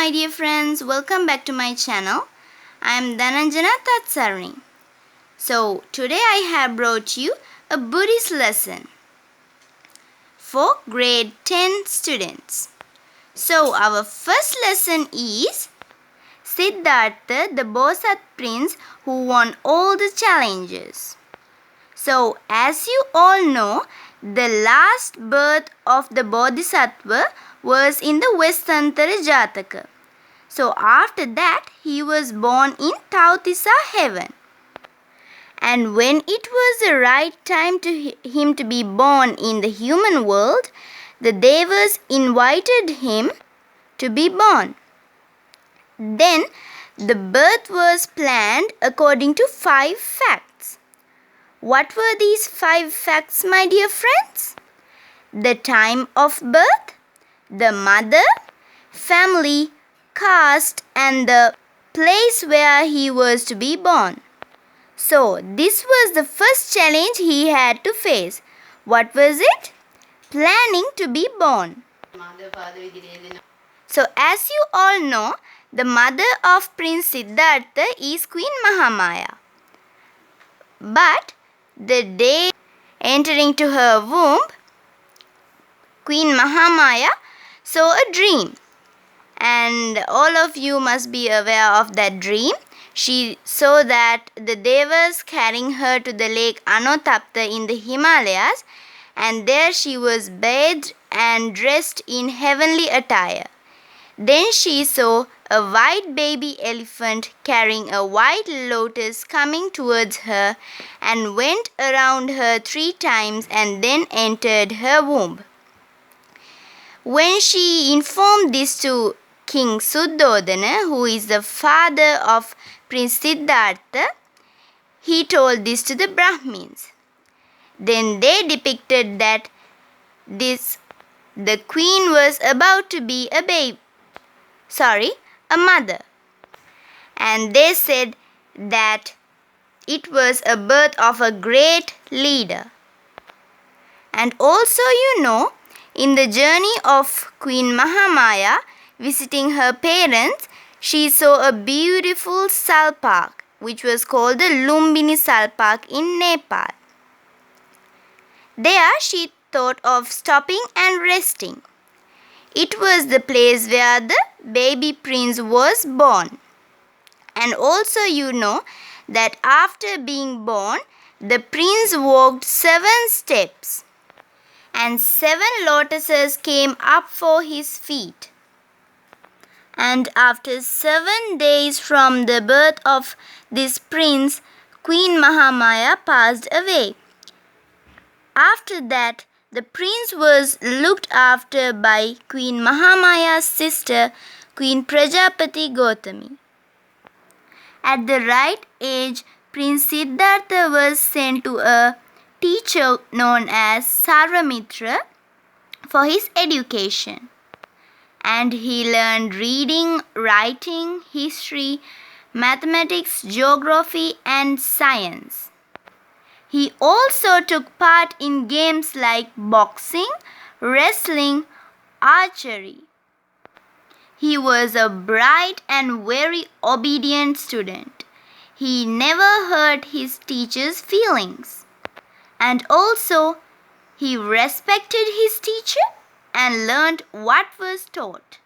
my dear friends, welcome back to my channel. I am Dhananjana Tatsarni. So today I have brought you a Buddhist lesson for grade 10 students. So our first lesson is Siddhartha, the Bodhisattva prince who won all the challenges. So as you all know, the last birth of the Bodhisattva was in the Vestantara Jataka. So after that he was born in Tautisa heaven. And when it was the right time to him to be born in the human world, the Devas invited him to be born. Then the birth was planned according to 5 facts. What were these 5 facts, my dear friends? The time of birth, the mother, family, caste, and the place where he was to be born. So, this was the first challenge he had to face. What was it? Planning to be born. So, as you all know, the mother of Prince Siddhartha is Queen Mahamaya. But the day entering to her womb, Queen Mahamaya saw a dream. And all of you must be aware of that dream. She saw that the Devas carrying her to the lake Anotapta in the Himalayas, and there she was bathed and dressed in heavenly attire. Then she saw a white baby elephant carrying a white lotus coming towards her and went around her 3 times and then entered her womb. When she informed this to King Suddhodana, who is the father of Prince Siddhartha, he told this to the Brahmins. Then they depicted that the queen was about to be a mother. And they said that it was a birth of a great leader. And also you know, in the journey of Queen Mahamaya visiting her parents, she saw a beautiful salpak, which was called the Lumbini Salpak in Nepal. There she thought of stopping and resting. It was the place where the baby prince was born. And also you know that after being born, the prince walked 7 steps and 7 lotuses came up for his feet. And after 7 days from the birth of this prince, Queen Mahamaya passed away. After that, the prince was looked after by Queen Mahamaya's sister, Queen Prajapati Gautami. At the right age, Prince Siddhartha was sent to a teacher known as Sarvamitra for his education. And he learned reading, writing, history, mathematics, geography, and science. He also took part in games like boxing, wrestling, archery. He was a bright and very obedient student. He never hurt his teacher's feelings. And also, he respected his teacher and learned what was taught.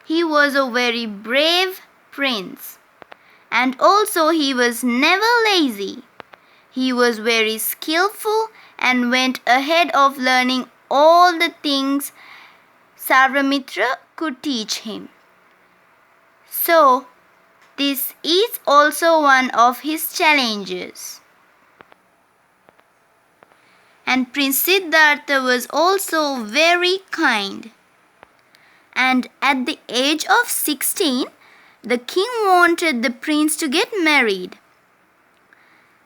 He was a very brave prince. And also he was never lazy. He was very skillful and went ahead of learning all the things Sarvamitra could teach him. So, this is also one of his challenges. And Prince Siddhartha was also very kind. And at the age of 16, the king wanted the prince to get married.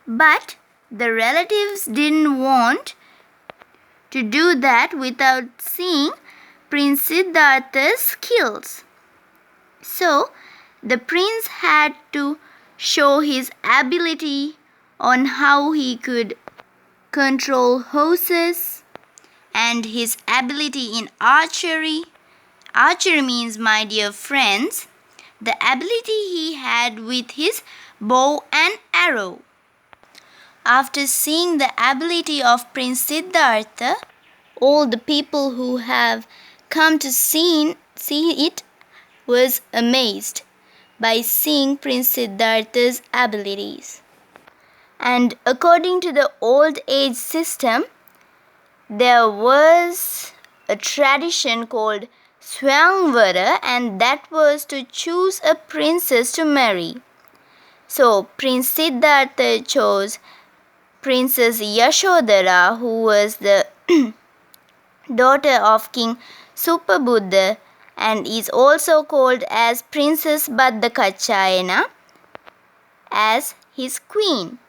But the relatives didn't want to do that without seeing Prince Siddhartha's skills. So, the prince had to show his ability on how he could control horses and his ability in archery Archery means, my dear friends, the ability he had with his bow and arrow. After seeing the ability of Prince Siddhartha, all the people who have come to see it was amazed by seeing Prince Siddhartha's abilities. And according to the old age system, there was a tradition called Swayamvara, and that was to choose a princess to marry. So Prince Siddhartha chose Princess Yashodhara, who was the daughter of King Supabuddha and is also called as Princess Baddakachayana as his queen.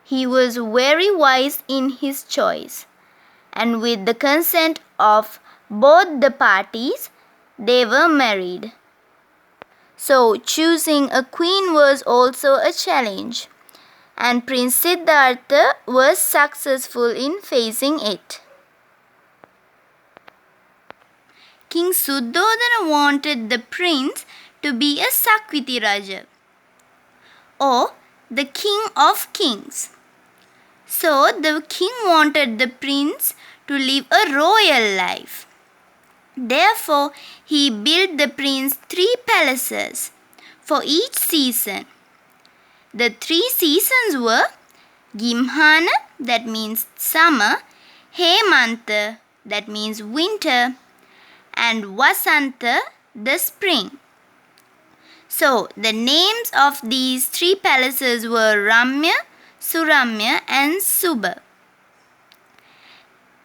He was very wise in his choice, and with the consent of both the parties, they were married. So choosing a queen was also a challenge, and Prince Siddhartha was successful in facing it. King Suddhodana wanted the prince to be a Sakwiti Raja, or the king of kings. So the king wanted the prince to live a royal life. Therefore, he built the prince 3 palaces for each season. The 3 seasons were Gimhana, that means summer, Hemanta, that means winter, and Vasanta, the spring. So, the names of these 3 palaces were Ramya, Suramya and Subha.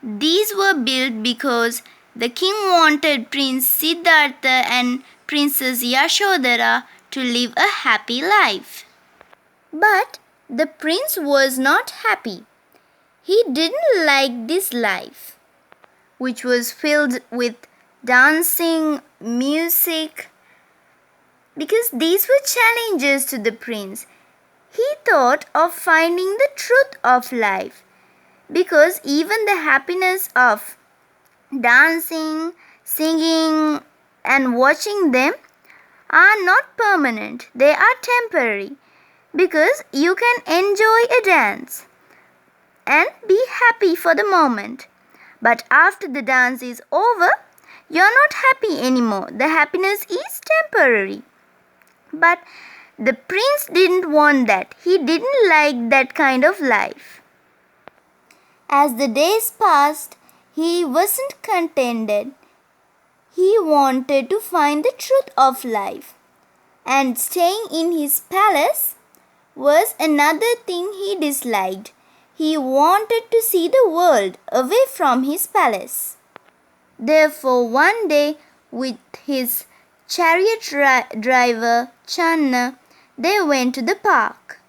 These were built because the king wanted Prince Siddhartha and Princess Yashodhara to live a happy life. But the prince was not happy. He didn't like this life, which was filled with dancing, music, because these were challenges to the prince. He thought of finding the truth of life, because even the happiness of dancing, singing and watching them are not permanent. They are temporary, because you can enjoy a dance and be happy for the moment. But after the dance is over, you are not happy anymore. The happiness is temporary. But the prince didn't want that. He didn't like that kind of life. As the days passed, he wasn't contented. He wanted to find the truth of life. And staying in his palace was another thing he disliked. He wanted to see the world away from his palace. Therefore, one day, with his chariot driver Channa, they went to the park.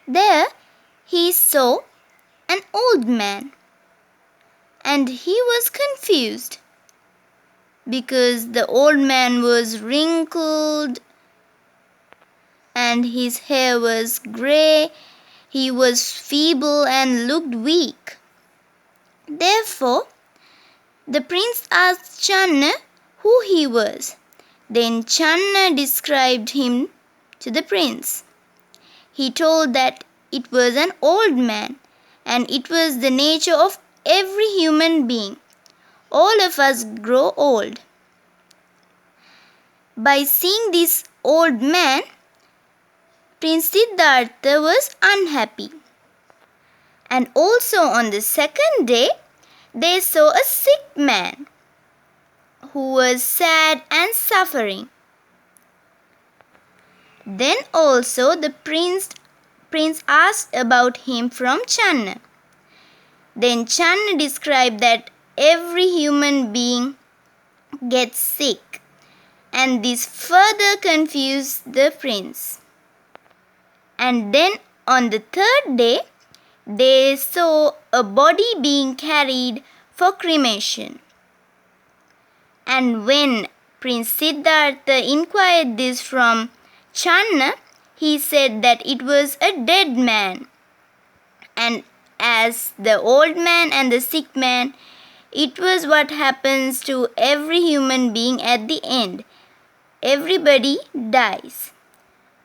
There he saw an old man, and he was confused because the old man was wrinkled and his hair was grey. He was feeble and looked weak. Therefore, the prince asked Channa who he was. Then Channa described him to the prince. He told that it was an old man, and it was the nature of every human being. All of us grow old. By seeing this old man, Prince Siddhartha was unhappy. And also on the second day, they saw a sick man who was sad and suffering. Then also the prince asked about him from Channa. Then Channa described that every human being gets sick, and this further confused the prince. And then on the third day, they saw a body being carried for cremation. And when Prince Siddhartha inquired this from Channa, he said that it was a dead man. And as the old man and the sick man, it was what happens to every human being at the end. Everybody dies.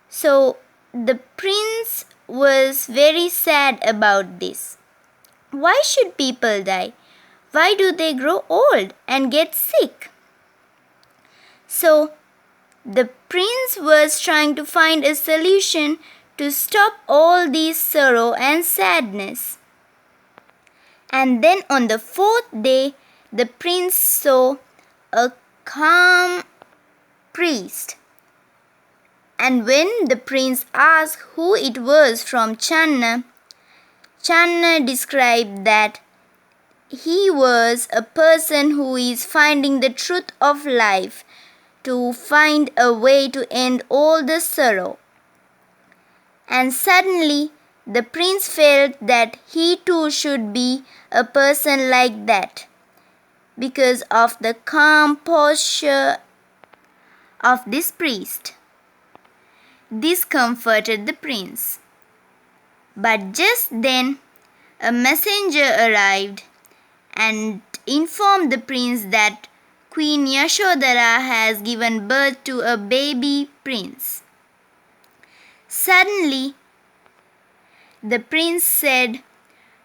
So the prince was very sad about this. Why should people die? Why do they grow old and get sick? So the prince was trying to find a solution to stop all this sorrow and sadness. And then on the fourth day, the prince saw a calm priest. And when the prince asked who it was from Channa, Channa described that he was a person who is finding the truth of life to find a way to end all the sorrow. And suddenly the prince felt that he too should be a person like that because of the calm posture of this priest. This comforted the prince. But just then a messenger arrived and informed the prince that Queen Yashodhara has given birth to a baby prince. Suddenly, the prince said,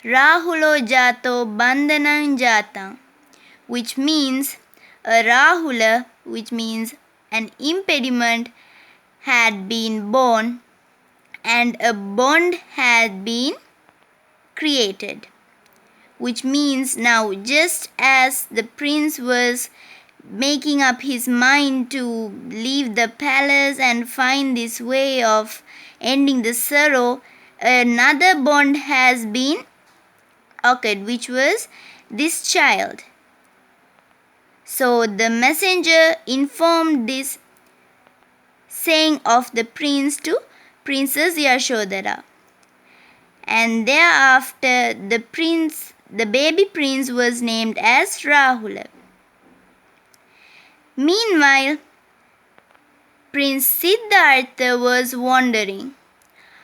Rahulo Jato Dhananjana, which means a Rahula, which means an impediment, had been born and a bond had been created. Which means now, just as the prince was making up his mind to leave the palace and find this way of ending the sorrow, another bond has been occurred, which was this child. So the messenger informed this saying of the prince to Princess Yashodhara. And thereafter the baby prince was named as Rahula. Meanwhile, Prince Siddhartha was wondering,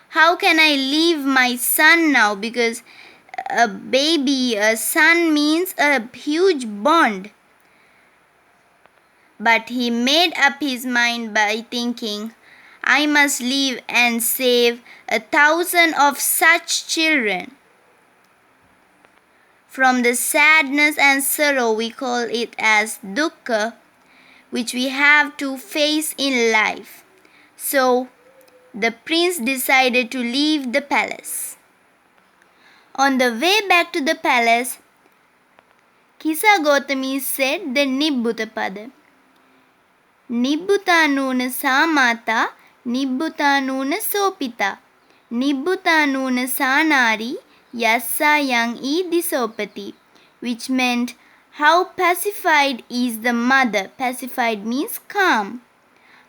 how can I leave my son now? Because a son means a huge bond. But he made up his mind by thinking, I must leave and save 1,000 of such children. From the sadness and sorrow, we call it as dukkha, which we have to face in life. So, the prince decided to leave the palace. On the way back to the palace, Kisa Gautami said the Nibbutapada. Nibbutanuna samata, Nibbutanuna sopita, Nibbutanuna sanari, Yassa yang e disopati, which meant how pacified is the mother. Pacified means calm.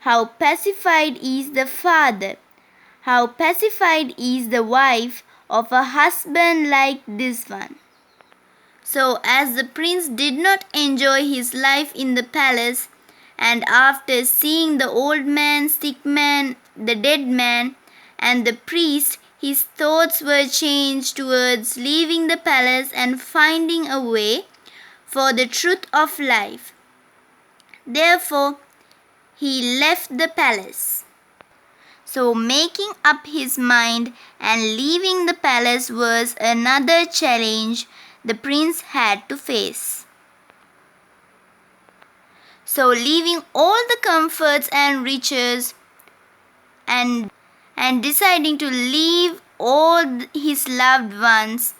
How pacified is the father. How pacified is the wife of a husband like this one. So as the prince did not enjoy his life in the palace, and after seeing the old man, sick man, the dead man, and the priest, his thoughts were changed towards leaving the palace and finding a way for the truth of life. Therefore, he left the palace. So making up his mind and leaving the palace was another challenge the prince had to face. So leaving all the comforts and riches and deciding to leave all his loved ones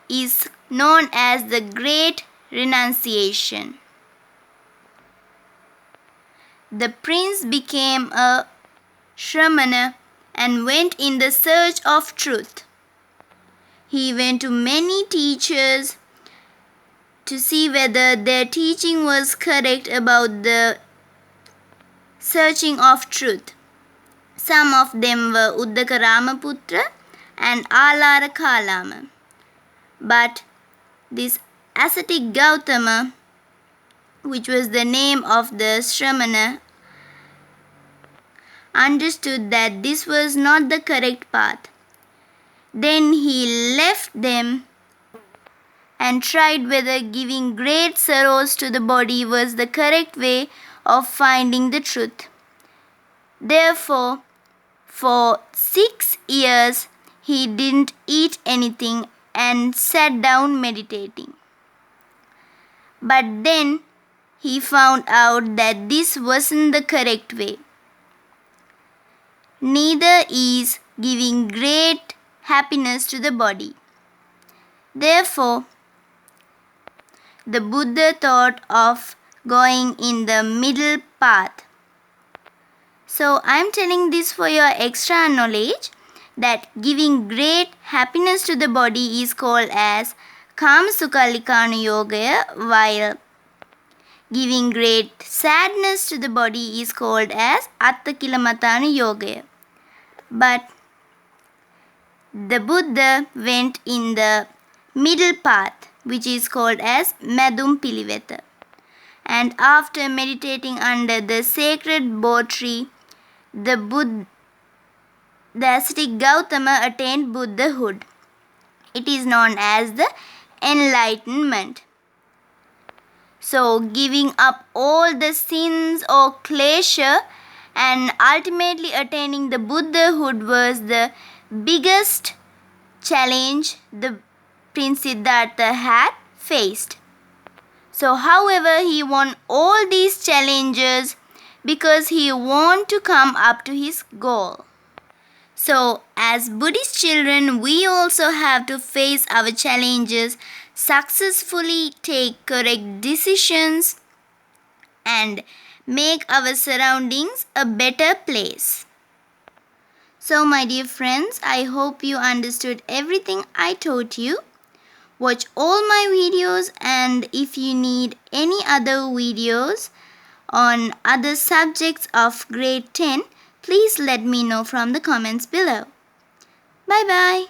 is known as the Great Renunciation. The prince became a Shramana and went in the search of truth. He went to many teachers to see whether their teaching was correct about the searching of truth. Some of them were Uddaka Ramaputra and Alara Kalama. But this ascetic Gautama, which was the name of the Shramana, understood that this was not the correct path. Then he left them and tried whether giving great sorrows to the body was the correct way of finding the truth. Therefore, for 6 years he didn't eat anything and sat down meditating. But then he found out that this wasn't the correct way. Neither is giving great happiness to the body. Therefore, the Buddha thought of going in the middle path. So I am telling this for your extra knowledge that giving great happiness to the body is called as Kamasukhalikanu Yoga, while giving great sadness to the body is called as Attakilamatanu Yoga. But the Buddha went in the middle path, which is called as Madhum Piliveta. And after meditating under the sacred bo tree, the ascetic Gautama attained Buddhahood. It is known as the enlightenment. So, giving up all the sins or klesha and ultimately attaining the Buddhahood was the biggest challenge the Prince Siddhartha had faced. So, however, he won all these challenges because he wanted to come up to his goal. So, as Buddhist children, we also have to face our challenges, successfully take correct decisions, and make our surroundings a better place. So, my dear friends, I hope you understood everything I taught you. Watch all my videos, and if you need any other videos on other subjects of grade 10, please let me know from the comments below. Bye bye.